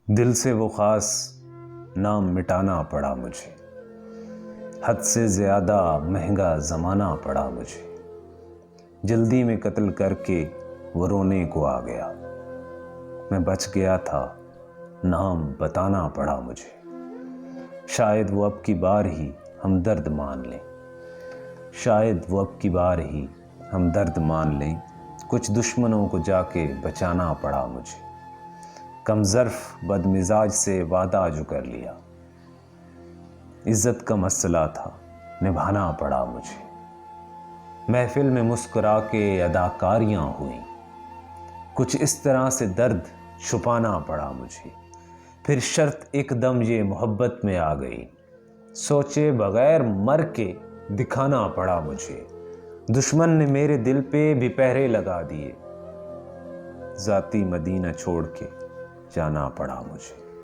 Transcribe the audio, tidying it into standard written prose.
دل سے وہ خاص نام مٹانا پڑا مجھے، حد سے زیادہ مہنگا زمانہ پڑا مجھے، جلدی میں قتل کر کے وہ رونے کو آ گیا، میں بچ گیا تھا نام بتانا پڑا مجھے، شاید وہ اب کی بار ہی ہم درد مان لیں، شاید وہ اب کی بار ہی ہم درد مان لیں، کچھ دشمنوں کو جا کے بچانا پڑا مجھے، کم ظرف بد مزاج سے وعدہ جو کر لیا، عزت کا مسئلہ تھا نبھانا پڑا مجھے، محفل میں مسکرا کے اداکاریاں ہوئیں، کچھ اس طرح سے درد چھپانا پڑا مجھے، پھر شرط ایک دم یہ محبت میں آ گئی، سوچے بغیر مر کے دکھانا پڑا مجھے، دشمن نے میرے دل پہ بھی پہرے لگا دیے، ذاتی مدینہ چھوڑ کے جانا پڑا مجھے۔